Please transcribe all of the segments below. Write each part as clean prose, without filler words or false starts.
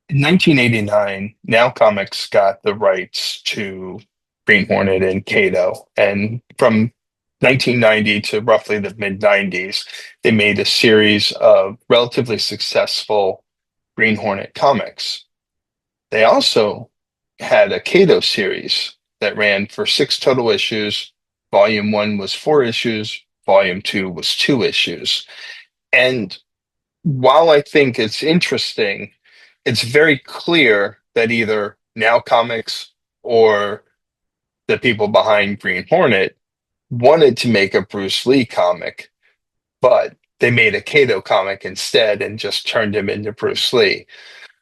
In 1989, Now Comics got the rights to Green Hornet and Kato. And from 1990 to roughly the mid 90s, they made a series of relatively successful Green Hornet comics. They also had a Kato series that ran for six total issues. Volume one was four issues, volume two was two issues. And while I think it's interesting, it's very clear that either Now Comics or the people behind Green Hornet wanted to make a Bruce Lee comic, but they made a Kato comic instead and just turned him into Bruce Lee.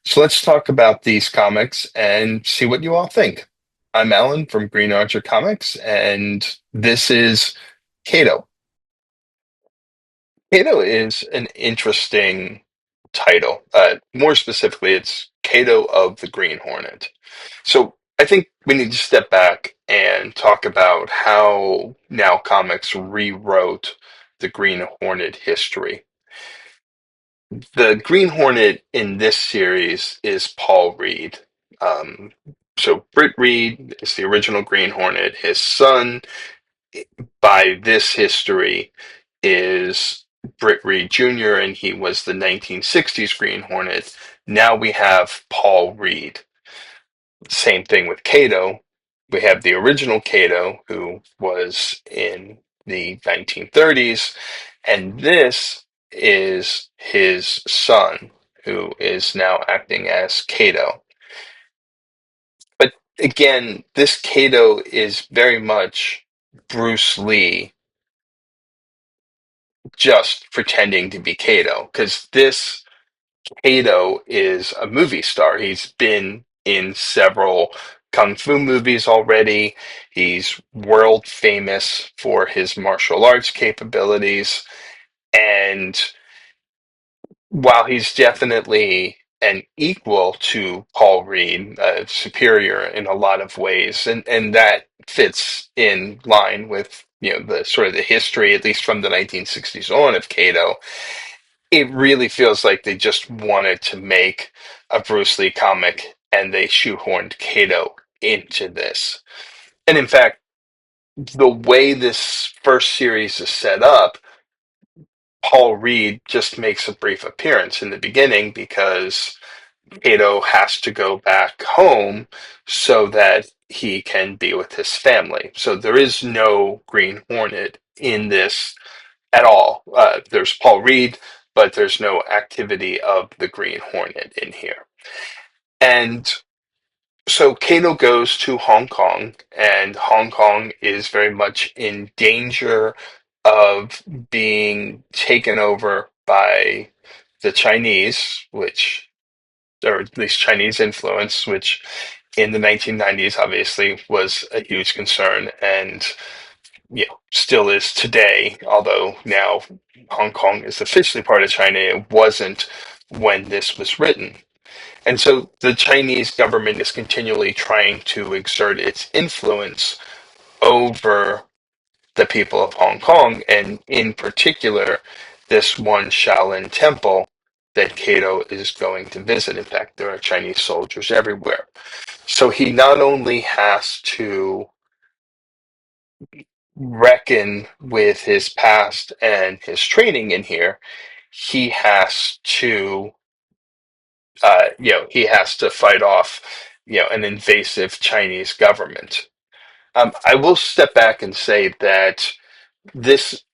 So let's talk about these comics and see what you all think. I'm Alan from Green Archer Comics, and this is Kato. Kato is an interesting title. More specifically, it's Kato of the Green Hornet. So I think we need to step back and talk about how Now Comics rewrote the Green Hornet history. The Green Hornet in this series is Paul Reed. Um, so Britt Reed is the original Green Hornet. His son, by this history, is Britt Reed Jr., and he was the 1960s Green Hornet. Now we have Paul Reed. Same thing with Kato. We have the original Kato, who was in the 1930s, and this is his son, who is now acting as Kato. But again, this Kato is very much Bruce Lee just pretending to be Kato, because this Kato is a movie star. He's been in several kung fu movies already. He's world famous for his martial arts capabilities. And while he's definitely an equal to Paul Reed, superior in a lot of ways, and that fits in line with the sort of the history, at least from the 1960s on, of Kato. It really feels like they just wanted to make a Bruce Lee comic and they shoehorned Kato into this. And in fact, the way this first series is set up, Paul Reed just makes a brief appearance in the beginning because Kato has to go back home so that he can be with his family. So there is no Green Hornet in this at all. There's Paul Reed, but there's no activity of the Green Hornet in here. And so Kato goes to Hong Kong, and Hong Kong is very much in danger of being taken over by the Chinese, which, or at least Chinese influence, which in the 1990s obviously was a huge concern, and still is today, although now Hong Kong is officially part of China. It wasn't when this was written. And so the Chinese government is continually trying to exert its influence over the people of Hong Kong, and in particular, this one Shaolin temple that Kato is going to visit. In fact, there are Chinese soldiers everywhere. So he not only has to reckon with his past and his training in here, he has to, he has to fight off, an invasive Chinese government. I will step back and say that this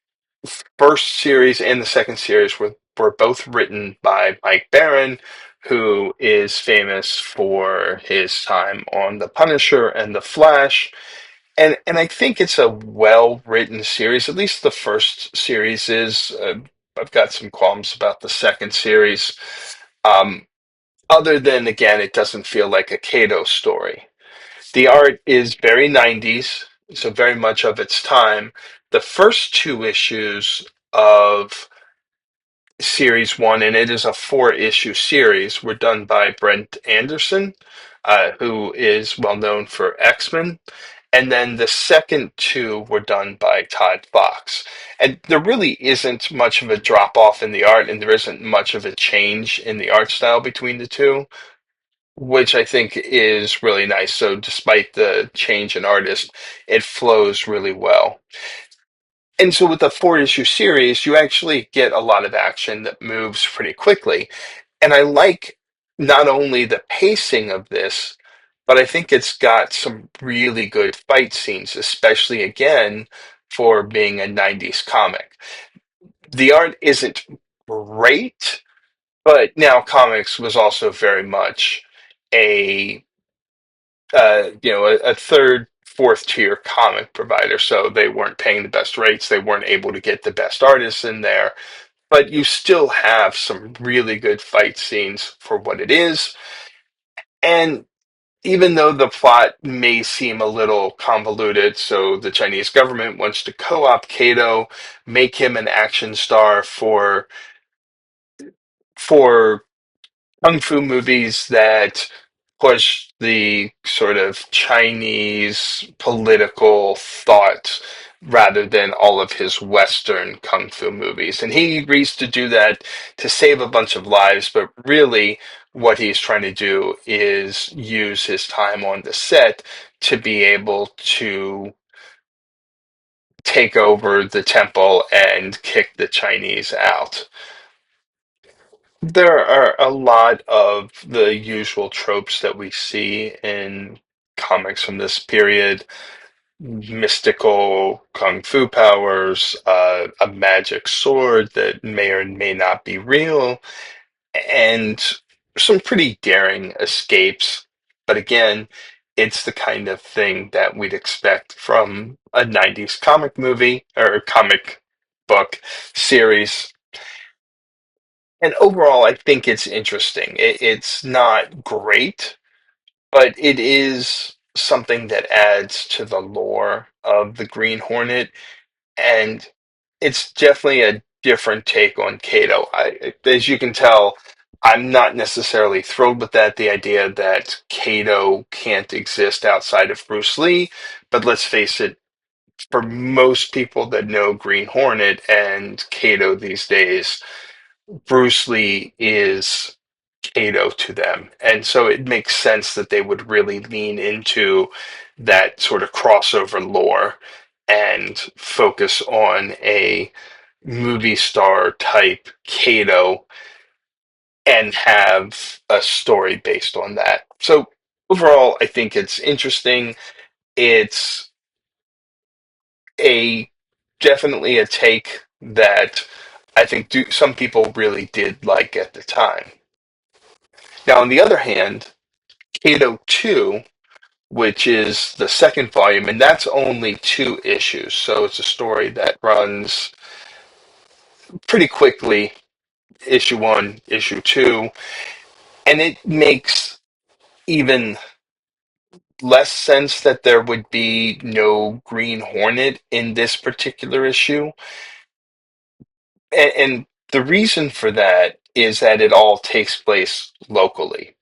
first series and the second series were both written by Mike Baron, who is famous for his time on The Punisher and The Flash. And I think it's a well written series. At least the first series is. I've got some qualms about the second series. Um, Other than, again, it doesn't feel like a Kato story. The art is very 90s, so very much of its time. The first two issues of series one, and it is a four-issue series, were done by Brent Anderson, who is well known for X-Men. And then the second two were done by Todd Fox. And there really isn't much of a drop off in the art, and there isn't much of a change in the art style between the two. which I think is really nice. So despite the change in artist, it flows really well. And so with the four issue series, you actually get a lot of action that moves pretty quickly. And I like not only the pacing of this, but I think it's got some really good fight scenes, especially again for being a 90s comic. The art isn't great, but now comics was also very much a a third, fourth tier comic provider. So they weren't paying the best rates. They weren't able to get the best artists in there. But you still have some really good fight scenes for what it is. And even though the plot may seem a little convoluted, so the Chinese government wants to co opt Kato, make him an action star for kung fu movies that push the sort of Chinese political thought rather than all of his Western kung fu movies. And he agrees to do that to save a bunch of lives, but really what he's trying to do is use his time on the set to be able to take over the temple and kick the Chinese out. There are a lot of the usual tropes that we see in comics from this period. Mystical kung fu powers, a magic sword that may or may not be real, and some pretty daring escapes. But again, it's the kind of thing that we'd expect from a 90s comic movie or comic book series. And overall, I think it's interesting. It's not great, but it is something that adds to the lore of the Green Hornet, and it's definitely a different take on Kato. As you can tell, I'm not necessarily thrilled with that, the idea that Kato can't exist outside of Bruce Lee, but let's face it, for most people that know Green Hornet and Kato these days, Bruce Lee is Kato to them. And so it makes sense that they would really lean into that sort of crossover lore and focus on a movie star type Kato and have a story based on that. So overall, I think it's interesting. It's a definitely a take that I think some people really did like at the time. Now, on the other hand, Kato 2, which is the second volume, and that's only two issues. So it's a story that runs pretty quickly, issue one, issue two, and it makes even less sense that there would be no Green Hornet in this particular issue. And the reason for that is that it all takes place locally.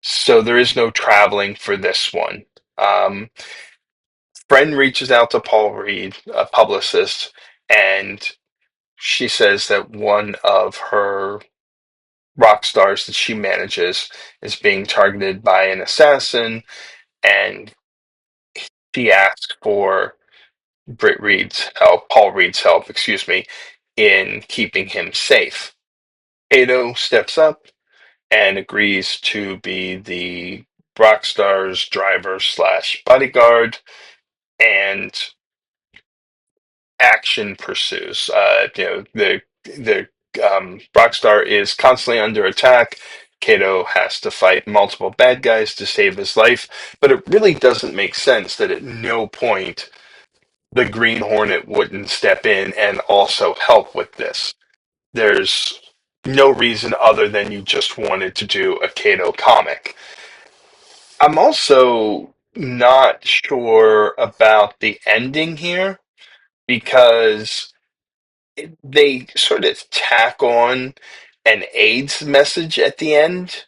So there is no traveling for this one. Friend reaches out to Paul Reed, a publicist, and she says that one of her rock stars that she manages is being targeted by an assassin, and she asks for Paul Reed's help, excuse me, in keeping him safe. Kato steps up and agrees to be the rock star's driver slash bodyguard, and action pursues. The Rockstar is constantly under attack. Kato has to fight multiple bad guys to save his life, but it really doesn't make sense that at no point the Green Hornet wouldn't step in and also help with this. There's no reason other than you just wanted to do a Kato comic. I'm also not sure about the ending here because they sort of tack on an AIDS message at the end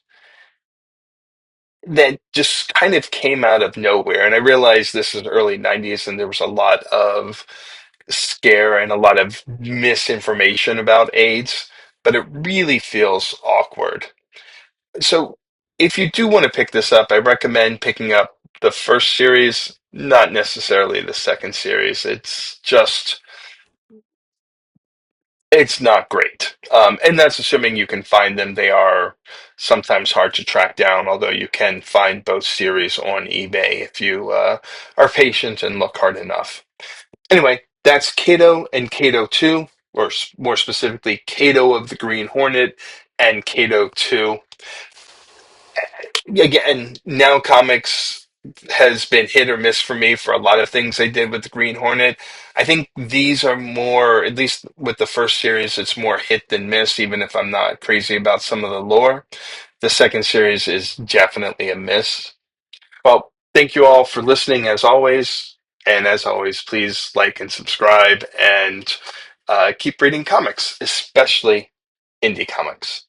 that just kind of came out of nowhere. And I realize this is early 90s and there was a lot of scare and a lot of misinformation about AIDS, but it really feels awkward. So if you do want to pick this up, I recommend picking up the first series, not necessarily the second series. It's not great. And that's assuming you can find them. They are sometimes hard to track down, although you can find both series on eBay if you are patient and look hard enough. Anyway, that's Kato and Kato 2, or more specifically, Kato of the Green Hornet and Kato 2. Again, now comics has been hit or miss for me for a lot of things they did with the Green Hornet. I think these are more, at least with the first series, it's more hit than miss, even if I'm not crazy about some of the lore. The second series is definitely a miss. Well, thank you all for listening as always. And as always, please like and subscribe and keep reading comics, especially indie comics.